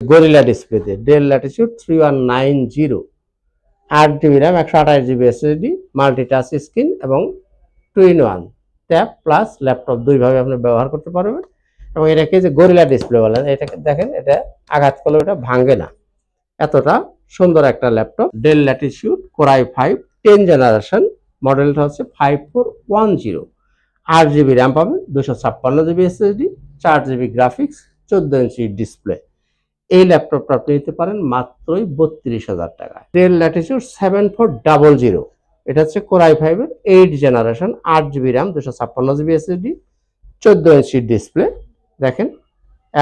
Gorilla ডিসপ্লেতে del Latitude 3190, 8 GB RAM, 128 GB SSD, multi-touch screen এবং 2-in-1 tab plus laptop দুইভাবে আপনি ব্যবহার করতে পারবেন। এবং এটাকে যে গরিলা ডিসপ্লে বলেন, এটাকে দেখেন, এটা আঘাত করলে এটা ভাঙে না, এতটা সুন্দর একটা laptop. Del Latitude core i5 10 generation, মডেলটা হচ্ছে 5410, 8 GB র্যাম পাবেন, 256 GB SSD, 4 GB graphics, 14 inch display. এই ল্যাপটপটা আপনি নিতে পারেন মাত্রই 32,000 টাকা। ডেল ল্যাটিটিউড 7400, এটা হচ্ছে কোর i5 এর 8 generation, 8 GB RAM, 256 GB SSD, 14 inch display. দেখেন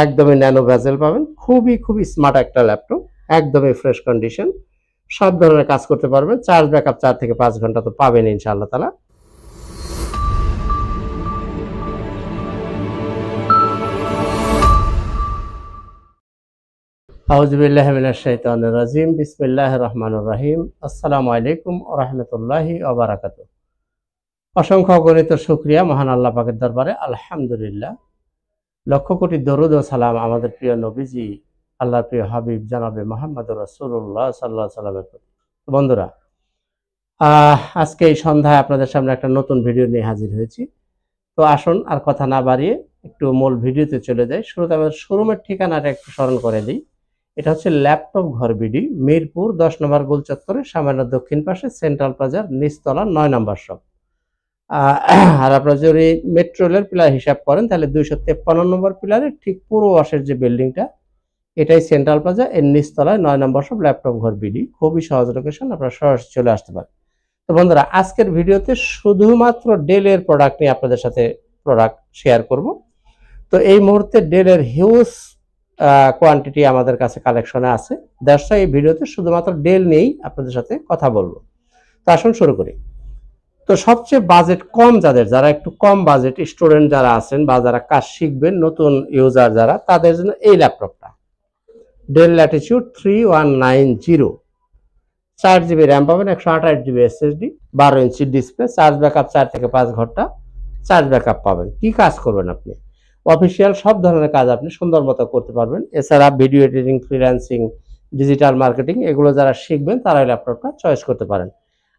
একদমই ন্যানো ভেজেল পাবেন, খুবই স্মার্ট একটা ল্যাপটপ, একদমই ফ্রেশ কন্ডিশন, সব ধরনের কাজ করতে পারবেন। চার্জ ব্যাকআপ 4 থেকে 5 ঘন্টা তো পাবেন ইনশাআল্লাহ তাআলা। আউযু বিল্লাহি মিনাশ শাইতানির রাজিম, বিসমিল্লাহির রহমানির রহিম। আসসালামু আলাইকুম ওয়া রাহমাতুল্লাহি ওয়া বারাকাতুহু। অসংখ্য অগণিত শুকরিয়া মহান আল্লাহ পাকের দরবারে, আলহামদুলিল্লাহ। লক্ষ কোটি দরুদ ও সালাম আমাদের প্রিয় নবীজি, আল্লাহর প্রিয় হাবিব জনাবে মুহাম্মদুর রাসূলুল্লাহ সাল্লাল্লাহু আলাইহি ওয়াসাল্লামের প্রতি। বন্ধুরা, আজকে এই সন্ধ্যায় আপনাদের সামনে একটা নতুন ভিডিও নিয়ে হাজির হয়েছি। তো আসুন আর কথা না বাড়িয়ে একটু মূল ভিডিওতে চলে যাই। শুরুতে আমাদের শোরুমের ঠিকানাটা একটু স্মরণ করে দিই। এটা হচ্ছে ল্যাপটপ ঘর বিডি, মিরপুর 10 নম্বর গোল চত্বরে সামান্য দক্ষিণ পাশে সেন্ট্রাল প্লাজার নিচতলা 9 নম্বর শপ। আর আপনারা যদি মেট্রো রেলের পিলার হিসাব করেন তাহলে 253 নম্বর পিলারের ঠিক পূর্ব পাশের যে বিল্ডিংটা, এটাই সেন্ট্রাল প্লাজা, এর নিচতলায় 9 নম্বর শপ ল্যাপটপ ঘর বিডি। খুবই সহজ লোকেশন, আপনারা সরাসরি চলে আসতে পারেন। তো বন্ধুরা, আজকের ভিডিওতে শুধুমাত্র ডেলের প্রোডাক্ট নিয়ে আপনাদের সাথে প্রোডাক্ট শেয়ার করব। তো এই মুহূর্তে ডেলের হিউজ কোয়ান্টিটি আমাদের কাছে কালেকশনে আছে। দ্যাটস এই ভিডিওতে শুধুমাত্র ডেল নিয়েই আপনাদের সাথে কথা বলবো। তো আসুন শুরু করি। তো সবচেয়ে বাজেট কম যারা একটু কম বাজেট স্টুডেন্ট যারা আছেন বা যারা কাজ শিখবেন, নতুন ইউজার যারা, তাদের জন্য এই ল্যাপটপটা ডেল ল্যাটিটিউড 3190, 4 GB র্যাম পাবেন, 128 GB SSD, 12 inch display, charge backup 4 থেকে 5 ঘন্টা চার্জ ব্যাকআপ পাবেন। কি কাজ করবেন আপনি? অফিসিয়াল সব ধরনের কাজ আপনি সুন্দর মতো করতে পারবেন। এছাড়া video editing, freelancing, digital marketing, এগুলো যারা শিখবেন তারা এই ল্যাপটপটা চয়েস করতে পারেন।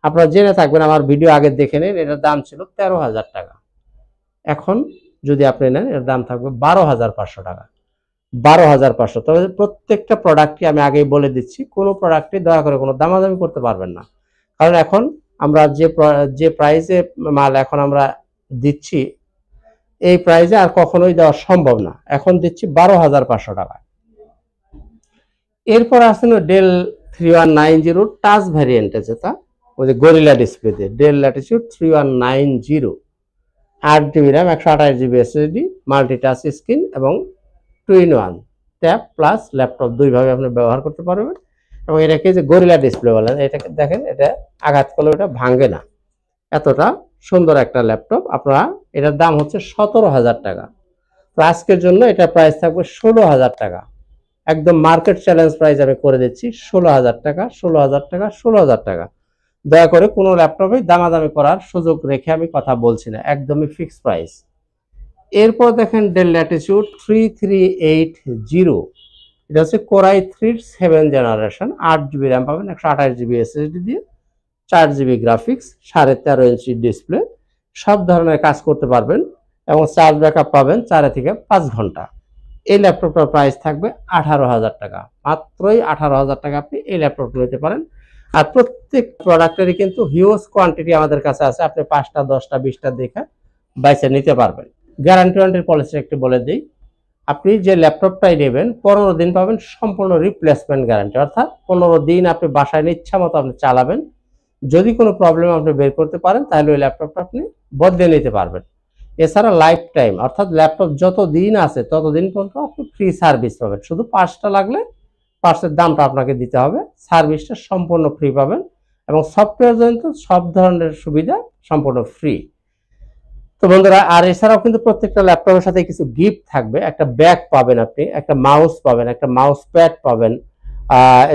আপনারা জেনে থাকবেন, আমার ভিডিও আগে দেখে নিন, এটার দাম ছিল 13,000 টাকা। এখন যদি আপনি নেন, এর দাম থাকবে 12,500 টাকা। 12,500। তবে প্রত্যেকটা প্রোডাক্টই আমি আগেই বলে দিচ্ছি, কোনো প্রোডাক্টই দয়া করে কোনো দামাদামি করতে পারবেন না। কারণ এখন আমরা যে প্রাইসে মাল এখন আমরা দিচ্ছি, এই প্রাইসে আর কখনোই দেওয়া সম্ভব না। এখন দিচ্ছি 12,500 টাকা। এরপর আসেন ডেল 3190 টাচ ভ্যারিয়েন্টে, যেটা ওই যে গরিলা ডিসপ্লেতে del Latitude 3190, 8 GB RAM, 128 GB SSD, multi-touch screen এবং 2-in-1 ট্যাব প্লাস ল্যাপটপ দুইভাবে আপনি ব্যবহার করতে পারবেন। এবং এটাকে যে গরিলা ডিসপ্লে বলেন, এটাকে দেখেন, এটা আঘাত করলে এটা ভাঙে না, এতটা সুন্দর একটা ল্যাপটপ। আপনারা, এটার দাম হচ্ছে 17,000 টাকা। তো আজকের জন্য এটা প্রাইস থাকবে 16,000 টাকা। একদম মার্কেট চ্যালেঞ্জ প্রাইস আমি করে দিচ্ছি, 16,000 টাকা, 16,000 টাকা, 16,000 টাকা। দয়া করে কোনো ল্যাপটপে দামাদামি করার সুযোগ রেখে আমি কথা বলছি না, একদমই ফিক্সড প্রাইস। এরপর দেখেন ডেল ল্যাটিটিউড 3380, এটা হচ্ছে core i3 7 generation, 8 GB RAM পাবেন, 128 GB SSD দিয়ে, 4 GB গ্রাফিক্স, 13.5 ইঞ্চি ডিসপ্লে, সব ধরনের কাজ করতে পারবেন এবং চার্জ ব্যাকআপ পাবেন 4 থেকে 5 ঘন্টা। এই ল্যাপটপটার প্রাইস থাকবে 18,000 টাকা। মাত্রই 18,000 টাকা আপনি এই ল্যাপটপটা নিতে পারেন। আর প্রত্যেক প্রোডাক্টেরই কিন্তু হিউজ কোয়ান্টিটি আমাদের কাছে আছে, আপনি 5টা 10টা 20টা দেখে বাইসে নিতে পারবেন। গ্যারান্টি পলিসি একটু বলে দিই, আপনি যে ল্যাপটপটাই নেবেন 15 দিন পাবেন সম্পূর্ণ রিপ্লেসমেন্ট গ্যারান্টি, অর্থাৎ 15 দিন আপনি বাসায় ইচ্ছা মতো আপনি চালাবেন। যদি কোনো প্রবলেম আপনি বের করতে পারেন তাহলে ওই ল্যাপটপটা আপনি বদলে নিতে পারবেন। এছাড়া লাইফ টাইম, অর্থাৎ ল্যাপটপ যত দিন আছে ততদিন পর্যন্ত আপনি ফ্রি সার্ভিস পাবেন। শুধু পার্টসটা লাগলে পার্টসের দামটা আপনাকে দিতে হবে, সার্ভিসটা সম্পূর্ণ ফ্রি পাবেন এবং সফটওয়্যার জনিত সব ধরনের সুবিধা সম্পূর্ণ ফ্রি। তো বন্ধুরা, আর এছাড়াও কিন্তু প্রত্যেকটা ল্যাপটপের সাথে কিছু গিফট থাকবে। একটা ব্যাগ পাবেন আপনি, একটা মাউস পাবেন, একটা মাউস প্যাড পাবেন,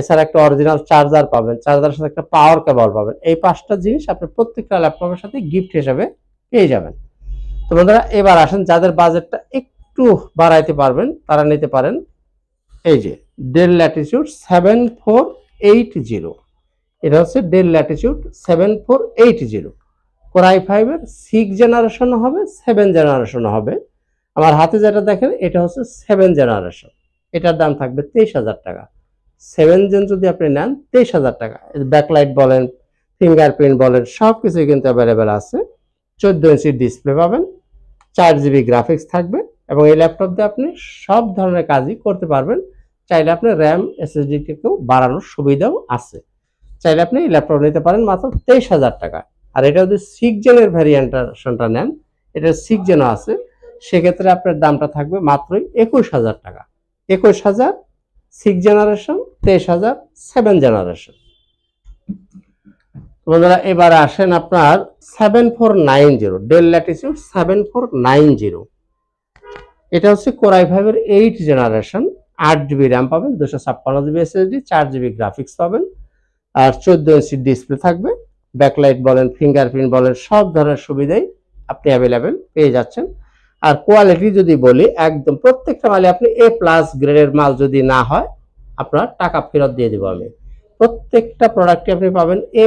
এছাড়া একটা অরিজিনাল চার্জার পাবেন, চার্জারের সাথে একটা পাওয়ার কেবল পাবেন। এই 5টা জিনিস আপনি প্রত্যেকটা ল্যাপটপের সাথে গিফট হিসেবে পেয়ে যাবেন। তো বন্ধুরা, এবার আসেন যাদের বাজেটটা একটু বাড়াইতে পারবেন তারা নিতে পারেন এই যে ডেল ল্যাটিটিউড 7480, এটা হচ্ছে ডেল ল্যাটিটিউড 7480। কোর i5 এর 6 জেনারেশন হবে, 7 জেনারেশন হবে। আমার হাতে যেটা দেখেন এটা হচ্ছে 7 জেনারেশন, এটার দাম থাকবে 23,000 টাকা। 7 জেন যদি আপনি নেন 23,000 টাকা। ব্যাকলাইট বলেন, ফিঙ্গারপ্রিন্ট বলেন, সব কিছুই কিন্তু অ্যাভেলেবেল আছে। 14 ইঞ্চি ডিসপ্লে পাবেন, 4GB গ্রাফিক্স থাকবে এবং এই ল্যাপটপ দিয়ে আপনি সব ধরনের কাজই করতে পারবেন। চাইলে আপনি র্যাম এসএসডি থেকেও বাড়ানোর সুবিধাও আছে। চাইলে আপনি এই ল্যাপটপ নিতে পারেন মাত্র 23,000 টাকা। আর এটা যদি 6 জেনের ভ্যারিয়েন্টটা নেন, এটা 6 জেনও আছে, সেক্ষেত্রে আপনার দামটা থাকবে মাত্রই 21,000 টাকা। 21,000 6 জেনারেশন, 23,000 7 জেনারেশন। বন্ধুরা এবার আসেন আপনার 7490, ডেল ল্যাটিটিউড 7490। এটা হচ্ছে কোর i5 এর 8 জেনারেশন, 8GB র্যাম পাবেন, 256GB এসএসডি, 4GB গ্রাফিক্স পাবেন, আর 14 ইঞ্চি ডিসপ্লে থাকবে। ব্যাকলাইট বলেন, ফিঙ্গারপ্রিন্ট বলেন, সব ধরনের সুবিধাই আপনি অ্যাভেলেবেল পেয়ে যাচ্ছেন। আর কোয়ালিটি যদি বলি, একদম প্রত্যেকটা মালে আপনি A+ গ্রেডের মাল যদি না হয় আপনার টাকা ফেরত দিয়ে দেবো আমি। প্রত্যেকটা প্রোডাক্টে আপনি পাবেন A+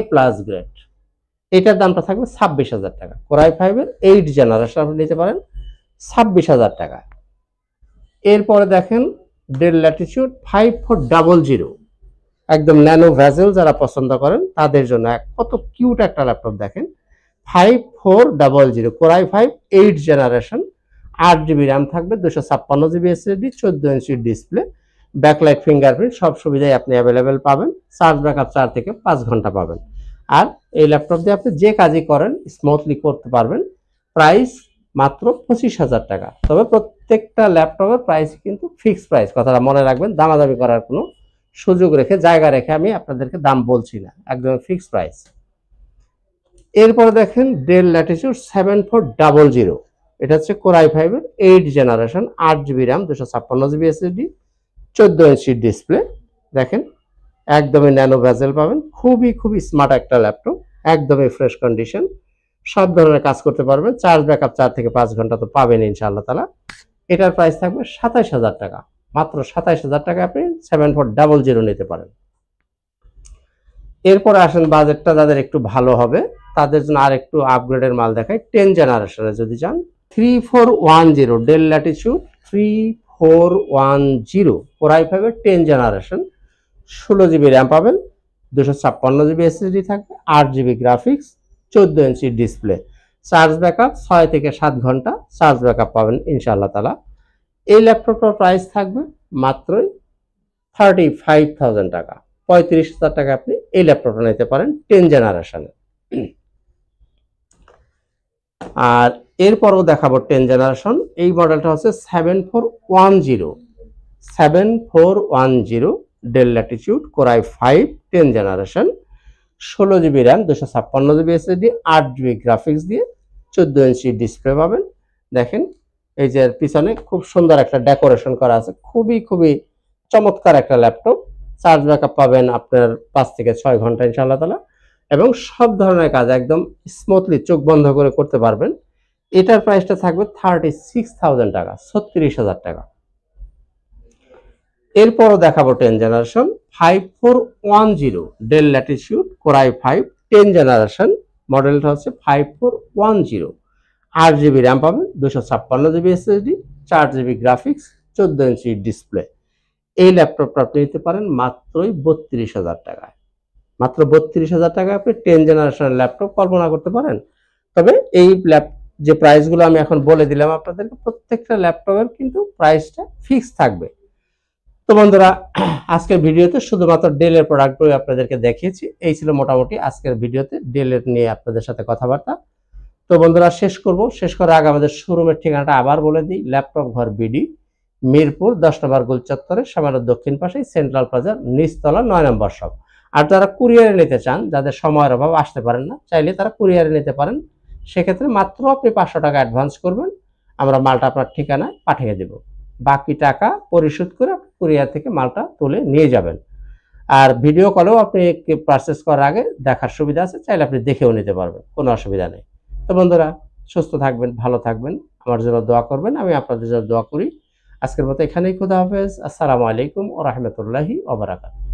গ্রেড। এটার দামটা থাকবে 26,000 টাকা। কোর i5 এর 8 জেনারেশন আপনি নিতে পারেন 26,000 টাকা। এরপরে দেখেন ডেল ল্যাটিটিউড 5400, একদম ন্যানো ভেজেল যারা পছন্দ করেন তাদের জন্য কত কিউট একটা ল্যাপটপ দেখেন। 5400 core i5 8 generation, 8GB RAM থাকবে, 256GB SSD, 14 inch display, backlight, fingerprint, সব সুবিধাই আপনি অ্যাভেলেবেল পাবেন। চার্জ ব্যাকআপ 4 থেকে 5 ঘন্টা পাবেন। আর এই ল্যাপটপ দিয়ে আপনি যে কাজই করেন স্মুথলি করতে পারবেন। প্রাইস মাত্র 25,000 টাকা। তবে প্রত্যেকটা ল্যাপটপের প্রাইস কিন্তু ফিক্সড প্রাইস, কথাটা মনে রাখবেন। দামাদামি করার কোনো সুযোগ রেখে, জায়গা রেখে আমি আপনাদেরকে দাম বলছি না, একদম ফিক্সড প্রাইস। এরপরে দেখেন ডেল ল্যাটিটিউড 7400, এটা হচ্ছে কোর i5 এর 8 generation, 8GB RAM, 256GB SSD, 14 inch display. দেখেন একদমই ন্যানো ভেজেল পাবেন, খুবই স্মার্ট একটা ল্যাপটপ, একদমই ফ্রেশ কন্ডিশন, সব ধরনের কাজ করতে পারবেন। চার্জ ব্যাকআপ 4 থেকে 5 ঘন্টা তো পাবেন ইনশাআল্লাহ তাআলা। এটার প্রাইস থাকবে 27,000 টাকা। মাত্র 27,000 টাকা আপনি 7400 নিতে পারেন। এরপরে আসেন বাজেটটা যাদের একটু ভালো হবে তাদের জন্য আর একটু আপগ্রেডের মাল দেখাই। 10 জেনারেশনে যদি চান, 3410, ডেল ল্যাটিটিউড 3410, কোর i5 এর 10 জেনারেশন, 16GB র্যাম পাবেন, 256GB এসএসডি থাকবে, 8GB graphics, 14 inch display, charge backup 6 থেকে 7 ঘন্টা চার্জ ব্যাকআপ পাবেন ইনশাআল্লাহ তাআলা। এই ল্যাপটপটার প্রাইস থাকবে মাত্রই 35,000 টাকা। 35,000 টাকা আপনি এই ল্যাপটপটা নিতে পারেন 10 জেনারেশনে। আর এরপরও দেখাবো 10 জেনারেশন। এই মডেলটা হচ্ছে 7410, del Latitude, core i5 10 generation, 16GB RAM, 256GB SSD, 8GB graphics দিয়ে 14 ইঞ্চি ডিসপ্লে পাবেন। দেখেন এই যে পিছনে খুব সুন্দর একটা ডেকোরেশন করা আছে, খুবই চমৎকার একটা ল্যাপটপ। চার্জ ব্যাকআপ পাবেন আপনার 5 থেকে 6 ঘন্টা ইনশাআল্লাহ তাআলা, এবং সব ধরনের কাজ একদম স্মুথলি চোখ বন্ধ করে করতে পারবেন। এটার প্রাইসটা থাকবে 36,000 টাকা, 36,000 টাকা। এরপরও দেখাবো 10 generation 5410, del Latitude, core i5 10 generation, মডেলটা হচ্ছে 5410, 8GB র্যাম পাবেন, 256GB SSD, 4GB graphics, 14 inch display. এই ল্যাপটপটা আপনি নিতে পারেন মাত্রই 32,000 টাকায়। মাত্র 32,000 টাকায় আপনি 10 জেনারেশনের ল্যাপটপ কল্পনা করতে পারেন। তবে এই যে প্রাইসগুলো আমি এখন বলে দিলাম আপনাদেরকে, প্রত্যেকটা ল্যাপটপের কিন্তু প্রাইসটা ফিক্স থাকবে। তো বন্ধুরা আজকের ভিডিওতে শুধুমাত্র ডেলের প্রোডাক্টগুলো আপনাদেরকে দেখিয়েছি। এই ছিল মোটামুটি আজকের ভিডিওতে ডেলের নিয়ে আপনাদের সাথে কথাবার্তা। তো বন্ধুরা শেষ করার আগে আমাদের শোরুমের ঠিকানাটা আবার বলে দিই। ল্যাপটপ ঘর বিডি, মিরপুর 10 নম্বর গোল চত্বরে সামান্য দক্ষিণ পাশে সেন্ট্রাল প্লাজার নিচতলা 9 নম্বর শপ। আর যারা কুরিয়ারে নিতে চান, যাদের সময়ের অভাব আসতে পারেন না, চাইলে তারা কুরিয়ারে নিতে পারেন। সেক্ষেত্রে মাত্র আপনি 500 টাকা অ্যাডভান্স করবেন, আমরা মালটা আপনার ঠিকানায় পাঠিয়ে দেব। বাকি টাকা পরিশোধ করে কুরিয়ার থেকে মালটা তুলে নিয়ে যাবেন। আর ভিডিও কলেও আপনি পারচেস করার আগে দেখার সুবিধা আছে, চাইলে আপনি দেখেও নিতে পারবেন, কোনো অসুবিধা নেই। তো বন্ধুরা সুস্থ থাকবেন, ভালো থাকবেন, আমার জন্য দোয়া করবেন, আমি আপনাদের জন্য দোয়া করি। আজকের মতো এখানেই, খোদা হাফেজ। আসসালামু আলাইকুম ওয়া রাহমাতুল্লাহি ওয়া বারাকাতুহু।